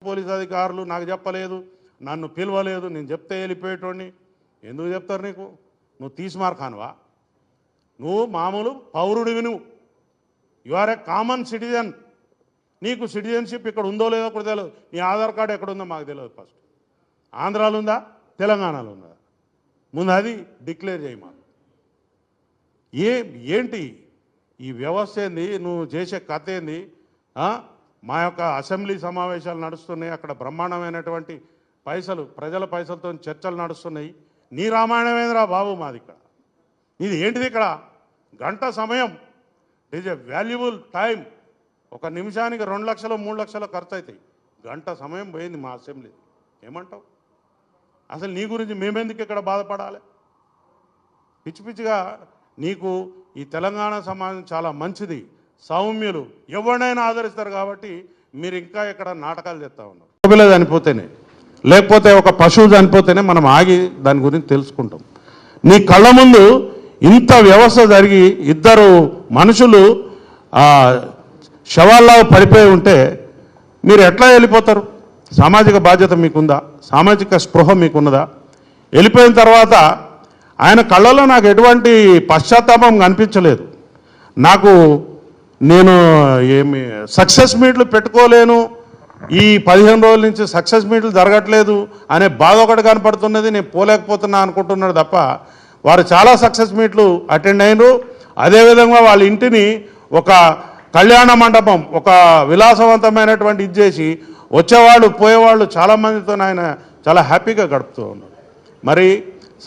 Police అధికారులు నాకు చెప్పలేదు, నన్ను పిలవలేదు, నేను చెప్తే వెళ్ళిపోయేటోడిని. ఎందుకు చెప్తారు నీకు? నువ్వు తీసిమార్ఖానువా? నువ్వు మామూలు పౌరుడివి, నువ్వు you are a common citizen. నీకు సిటిజన్షిప్ ఇక్కడ ఉందో లేదో కూడా తెలియదు. నీ ఆధార్ కార్డు ఎక్కడుందో మాకు తెలియదు. ఫస్ట్ ఆంధ్రాలో ఉందా, తెలంగాణలో ఉందా? ముందు అది డిక్లేర్ చేయి మాకు. ఏంటి ఈ వ్యవస్థ ఏంది? నువ్వు చేసే కథ ఏంది? మా యొక్క అసెంబ్లీ సమావేశాలు నడుస్తున్నాయి, అక్కడ బ్రహ్మాండమైనటువంటి పైసలు, ప్రజల పైసలతో చర్చలు నడుస్తున్నాయి. నీ రామాయణమేంద్రా బాబు మాది ఇక్కడ? ఇది ఏంటిది? ఇక్కడ గంట సమయం, it is a valuable time. ఒక నిమిషానికి 2 లక్షలు 3 లక్షలు ఖర్చు అవుతాయి. గంట సమయం పోయింది మా అసెంబ్లీ. ఏమంటావు? అసలు నీ గురించి మేమెందుకు ఇక్కడ బాధపడాలి? పిచ్చి పిచ్చిగా నీకు ఈ తెలంగాణ సమాజం చాలా మంచిది, సౌమ్యులు, ఎవరినైనా ఆదరిస్తారు. కాబట్టి మీరు ఇంకా ఇక్కడ నాటకాలు చేస్తూ ఉన్నారు. పిల్ల చనిపోతేనే, లేకపోతే ఒక పశువు చనిపోతేనే మనం ఆగి దాని గురించి తెలుసుకుంటాం. నీ కళ్ళ ముందు ఇంత వ్యవస్థ జరిగి 2 మనుషులు శవాల్లాగా పడిపోయి ఉంటే మీరు ఎట్లా వెళ్ళిపోతారు? సామాజిక బాధ్యత మీకుందా? సామాజిక స్పృహ మీకున్నదా? వెళ్ళిపోయిన తర్వాత ఆయన కళ్ళలో నాకు ఎటువంటి పశ్చాత్తాపం కనిపించలేదు. నేను ఏమి సక్సెస్ మీట్లు పెట్టుకోలేను, ఈ 15 రోజుల నుంచి సక్సెస్ మీట్లు జరగట్లేదు అనే బాధ ఒకటి కనపడుతున్నది. నేను పోలేకపోతున్నా అనుకుంటున్నాడు తప్ప వారు చాలా సక్సెస్ మీట్లు అటెండ్ అయినరు. అదేవిధంగా వాళ్ళ ఇంటిని ఒక కళ్యాణ మండపం, ఒక విలాసవంతమైనటువంటి ఇది చేసి వచ్చేవాళ్ళు పోయేవాళ్ళు చాలామందితో ఆయన చాలా హ్యాపీగా గడుపుతూ ఉన్నారు. మరి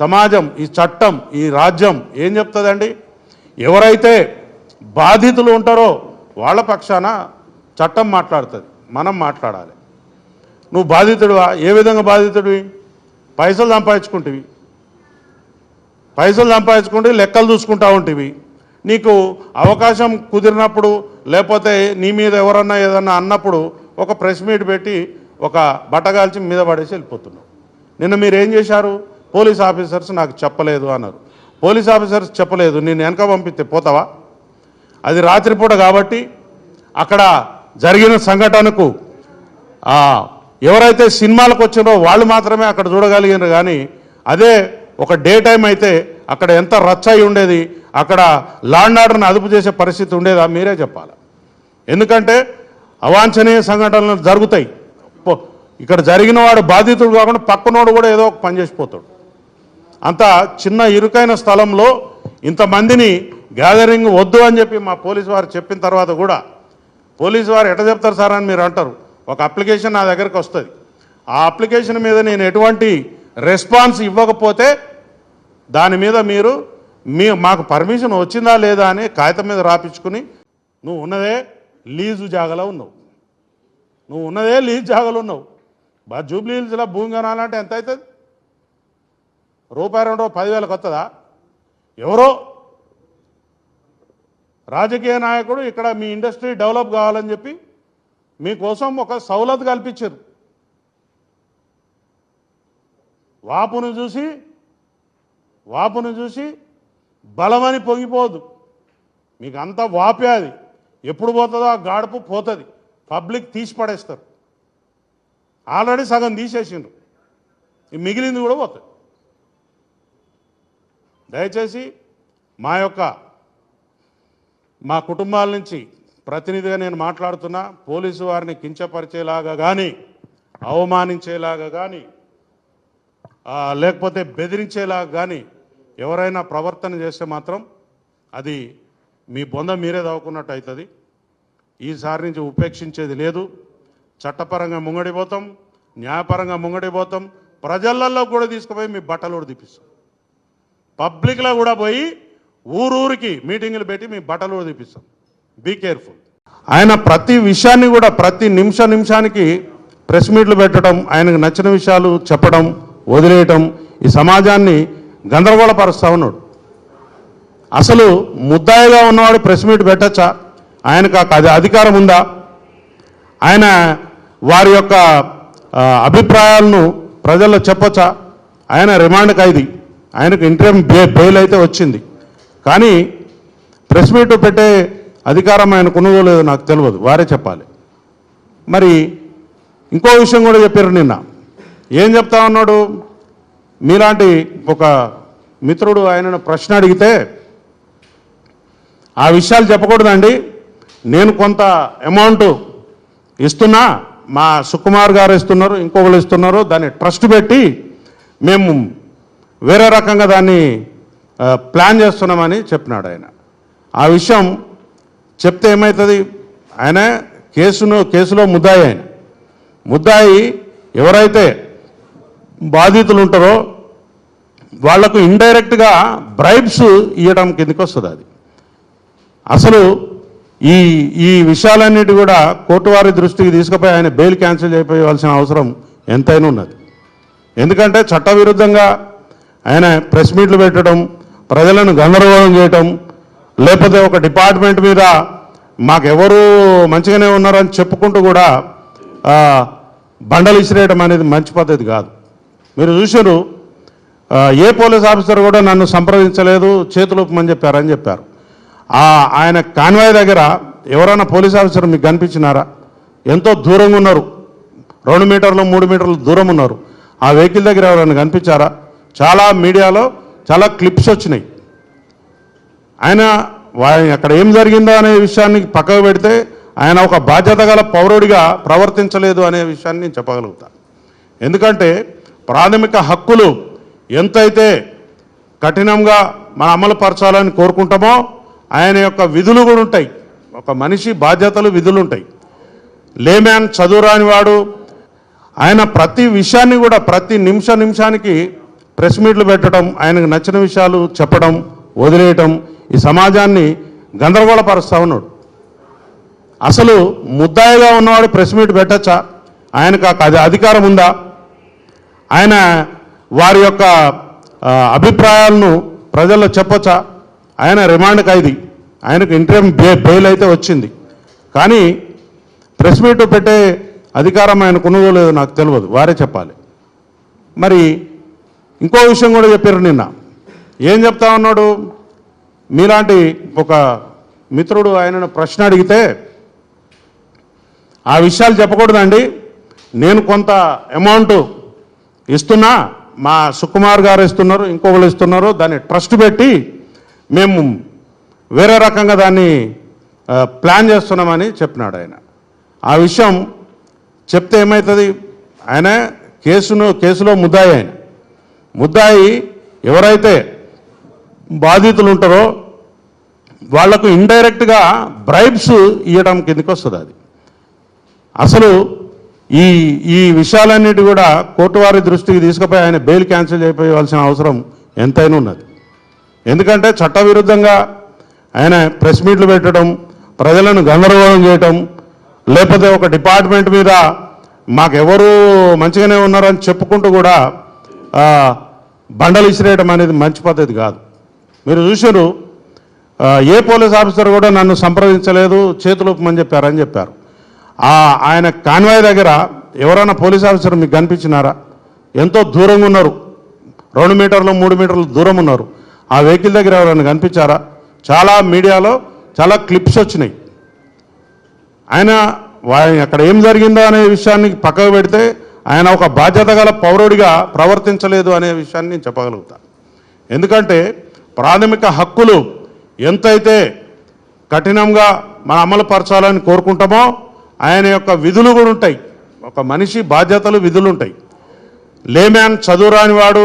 సమాజం, ఈ చట్టం, ఈ రాజ్యం ఏం చెప్తుందండి? ఎవరైతే బాధితులు ఉంటారో వాళ్ళ పక్షాన చట్టం మాట్లాడుతుంది, మనం మాట్లాడాలి. నువ్వు బాధితుడివా? ఏ విధంగా బాధితుడివి? పైసలు సంపాదించుకుంటే లెక్కలు చూసుకుంటా ఉంటివి. నీకు అవకాశం కుదిరినప్పుడు, లేకపోతే నీ మీద ఎవరన్నా ఏదన్నా అన్నప్పుడు ఒక ప్రెస్ మీట్ పెట్టి ఒక బట్టగాల్చి మీద పడేసి వెళ్ళిపోతున్నావు. నిన్న మీరు ఏం చేశారు? పోలీస్ ఆఫీసర్స్ నాకు చెప్పలేదు అన్నారు. పోలీస్ ఆఫీసర్స్ చెప్పలేదు, నేను వెనక పంపిస్తే పోతావా? అది రాత్రిపూట కాబట్టి అక్కడ జరిగిన సంఘటనకు ఎవరైతే సినిమాలకు వచ్చినారో వాళ్ళు మాత్రమే అక్కడ చూడగలిగినారు. కానీ అదే ఒక డే టైం అయితే అక్కడ ఎంత రచ్చ అయి ఉండేది, అక్కడ లా అండ్ ఆర్డర్ని అదుపు చేసే పరిస్థితి ఉండేదా? మీరే చెప్పాలి. ఎందుకంటే అవాంఛనీయ సంఘటనలు జరుగుతాయి. ఇక్కడ జరిగిన వాడు బాధితుడు కాకుండా పక్కనోడు కూడా ఏదో ఒక పని చేసిపోతాడు. అంత చిన్న ఇరుకైన స్థలంలో ఇంతమందిని గ్యాదరింగ్ వద్దు అని చెప్పి మా పోలీసు వారు చెప్పిన తర్వాత కూడా, పోలీసు వారు ఎట్లా చెప్తారు సార్ అని మీరు అంటారు. ఒక అప్లికేషన్ నా దగ్గరికి వస్తుంది, ఆ అప్లికేషన్ మీద నేను ఎటువంటి రెస్పాన్స్ ఇవ్వకపోతే దాని మీద మాకు పర్మిషన్ వచ్చిందా లేదా అని కాగితం మీద రాపించుకుని, నువ్వు ఉన్నదే లీజు జాగాలో ఉన్నావు, జూబ్లీ హిల్స్లో భూమి కొనాలంటే ఎంత అవుతుంది? ₹2 10,000కి వస్తుందా? ఎవరో రాజకీయ నాయకుడు ఇక్కడ మీ ఇండస్ట్రీ డెవలప్ కావాలని చెప్పి మీకోసం ఒక సౌలత్ కల్పించారు. వాపును చూసి బలమని పొంగిపోదు. మీకు అంత వాపే, అది ఎప్పుడు పోతుందో ఆ గాడుపు పోతుంది. పబ్లిక్ తీసి పడేస్తారు. ఆల్రెడీ సగం తీసేసిండ్రు, మిగిలింది కూడా పోతుంది. దయచేసి మా కుటుంబాల నుంచి ప్రతినిధిగా నేను మాట్లాడుతున్నా. పోలీసు వారిని కించపరిచేలాగా కానీ, అవమానించేలాగా కానీ, లేకపోతే బెదిరించేలాగా కానీ ఎవరైనా ప్రవర్తన చేస్తే మాత్రం అది మీ బొంద మీరే దవ్వుకున్నట్టు అవుతుంది. ఈసారి నుంచి ఉపేక్షించేది లేదు. చట్టపరంగా ముంగడిపోతాం, న్యాయపరంగా ముంగడిపోతాం. ప్రజలలో కూడా తీసుకుపోయి మీ బట్టలు కూడా తీపిస్తాం. పబ్లిక్లో కూడా పోయి ఊరూరికి మీటింగులు పెట్టి మీ బట్టలు కూడా తీపిస్తాం. Be careful. ఆయన ప్రతి విషయాన్ని కూడా ప్రతి నిమిషానికి ప్రెస్ మీట్లు పెట్టడం, ఆయనకు నచ్చిన విషయాలు చెప్పడం, వదిలేయటం, ఈ సమాజాన్ని గందరగోళపరుస్తూ ఉన్నాడు. అసలు ముద్దాయిగా ఉన్నవాడు ప్రెస్ మీట్ పెట్టచ్చా? ఆయనకు అది అధికారం ఉందా? ఆయన వారి యొక్క అభిప్రాయాలను ప్రజల్లో చెప్పచ్చా? ఆయన రిమాండ్ ఖైదీ, ఆయనకు ఇంటర్మ్ బెయిల్ అయితే వచ్చింది. కానీ ప్రెస్ మీట్ పెట్టే అధికారం ఆయనకు ఉన్నదో లేదో నాకు తెలియదు, వారే చెప్పాలి. మరి ఇంకో విషయం కూడా చెప్పారు నిన్న. ఏం చెప్తా ఉన్నాడు, మీలాంటి ఒక మిత్రుడు ఆయనను ప్రశ్న అడిగితే ఆ విషయాలు చెప్పకూడదండి, నేను కొంత అమౌంట్ ఇస్తున్నా, మా సుకుమార్ గారు ఇస్తున్నారు, ఇంకొకరు ఇస్తున్నారు, దాన్ని ట్రస్ట్ పెట్టి మేము వేరే రకంగా దాన్ని ప్లాన్ చేస్తున్నామని చెప్పినాడు ఆయన. ఆ విషయం చెప్తే ఏమవుతుంది, ఆయన కేసులో ముద్దాయి, ఆయన ముద్దాయి ఎవరైతే బాధితులు ఉంటారో వాళ్లకు ఇండైరెక్ట్గా బ్రైబ్స్ ఇవ్వడం కిందకి వస్తుంది. అది అసలు ఈ విషయాలన్నిటి కూడా కోర్టు వారి దృష్టికి తీసుకుపోయి ఆయన బెయిల్ క్యాన్సిల్ అయిపోవాల్సిన అవసరం ఎంతైనా ఉన్నది. ఎందుకంటే చట్టవిరుద్ధంగా ఆయన ప్రెస్ మీట్లు పెట్టడం, ప్రజలను గందరగోళం చేయటం, లేకపోతే ఒక డిపార్ట్మెంట్ మీద మాకెవరు మంచిగానే ఉన్నారని చెప్పుకుంటూ కూడా బండలు ఇసిరేయడం అనేది మంచి పద్ధతి కాదు. మీరు చూసారు, ఏ పోలీస్ ఆఫీసర్ కూడా నన్ను సంప్రదించలేదు, చేతులొప్పమని చెప్పారని చెప్పారు. ఆయన కాన్వాయ్ దగ్గర ఎవరైనా పోలీస్ ఆఫీసర్ మీకు కనిపించినారా? ఎంతో దూరంగా ఉన్నారు, 2 మీటర్లు 3 మీటర్లు దూరం ఉన్నారు. ఆ వెహికల్ దగ్గర ఎవరైనా కనిపించారా? చాలా మీడియాలో చాలా క్లిప్స్ వచ్చినాయి. ఆయన అక్కడ ఏం జరిగిందో అనే విషయాన్ని పక్కకు పెడితే ఆయన ఒక బాధ్యత గల పౌరుడిగా ప్రవర్తించలేదు అనే విషయాన్ని నేను చెప్పగలుగుతా. ఎందుకంటే ప్రాథమిక హక్కులు ఎంతైతే కఠినంగా మనం అమలుపరచాలని కోరుకుంటామో ఆయన యొక్క విధులు కూడా ఉంటాయి. ఒక మనిషి బాధ్యతలు, విధులు ఉంటాయి. లేమ్యాన్, చదువురాని వాడు, ఆయన ప్రతి విషయాన్ని కూడా ప్రతి నిమిషానికి ప్రెస్ మీట్లు పెట్టడం, ఆయనకు నచ్చిన విషయాలు చెప్పడం, వదిలేయటం, ఈ సమాజాన్ని గందరగోళపరుస్తూ ఉన్నాడు. అసలు ముద్దాయిగా ఉన్నవాడు ప్రెస్ మీట్ పెట్టచ్చా? ఆయనకు అది అధికారం ఉందా? ఆయన వారి యొక్క అభిప్రాయాలను ప్రజల్లో చెప్పొచ్చా? ఆయన రిమాండ్ ఖైదీ, ఆయనకు ఇంటర్మ్ బెయిల్ అయితే వచ్చింది, కానీ ప్రెస్ మీట్ పెట్టే అధికారం ఆయనకు ఉన్నదో లేదో నాకు తెలియదు, వారే చెప్పాలి. మరి ఇంకో విషయం కూడా చెప్పారు నిన్న. ఏం చెప్తా ఉన్నాడు, మీలాంటి ఒక మిత్రుడు ఆయనను ప్రశ్న అడిగితే ఆ విషయాలు చెప్పకూడదండి, నేను కొంత అమౌంట్ ఇస్తున్నా, మా సుకుమార్ గారు ఇస్తున్నారు, ఇంకొకరు ఇస్తున్నారు, దాన్ని ట్రస్ట్ పెట్టి మేము వేరే రకంగా దాన్ని ప్లాన్ చేస్తున్నామని చెప్పినాడు ఆయన. ఆ విషయం చెప్తే ఏమవుతుంది, ఆయన కేసులో ముద్దాయి, ఆయన ముద్దాయి ఎవరైతే బాధితులు ఉంటారో వాళ్లకు ఇండైరెక్ట్గా బ్రైబ్స్ ఇవ్వడం కిందకి వస్తుంది. అది అసలు ఈ విషయాలన్నిటి కూడా కోర్టు వారి దృష్టికి తీసుకుపోయి ఆయన బెయిల్ క్యాన్సిల్ అయిపోవాల్సిన అవసరం ఎంతైనా ఉన్నది. ఎందుకంటే చట్టవిరుద్ధంగా ఆయన ప్రెస్ మీట్లు పెట్టడం, ప్రజలను గందరగోళం చేయటం, లేకపోతే ఒక డిపార్ట్మెంట్ మీద మాకెవరు మంచిగానే ఉన్నారని చెప్పుకుంటూ కూడా బండలు ఇసిరేయడం అనేది మంచి పద్ధతి కాదు. మీరు చూసారు, ఏ పోలీస్ ఆఫీసర్ కూడా నన్ను సంప్రదించలేదు, చేతులొప్పమని చెప్పారని చెప్పారు. ఆయన కాన్వాయ్ దగ్గర ఎవరైనా పోలీస్ ఆఫీసర్ మీకు కనిపించినారా? ఎంతో దూరంగా ఉన్నారు, 2 మీటర్లు 3 మీటర్లు దూరం ఉన్నారు. ఆ వెహికల్ దగ్గర ఎవరైనా కనిపించారా? చాలా మీడియాలో చాలా క్లిప్స్ వచ్చినాయి. ఆయన అక్కడ ఏం జరిగిందో అనే విషయాన్ని పక్కకు పెడితే ఆయన ఒక బాధ్యత గల పౌరుడిగా ప్రవర్తించలేదు అనే విషయాన్ని నేను చెప్పగలుగుతా. ఎందుకంటే ప్రాథమిక హక్కులు ఎంతైతే కఠినంగా మనం అమలుపరచాలని కోరుకుంటామో ఆయన యొక్క విధులు కూడా ఉంటాయి. ఒక మనిషి బాధ్యతలు, విధులు ఉంటాయి. లేమ్యాన్, చదువురాని వాడు,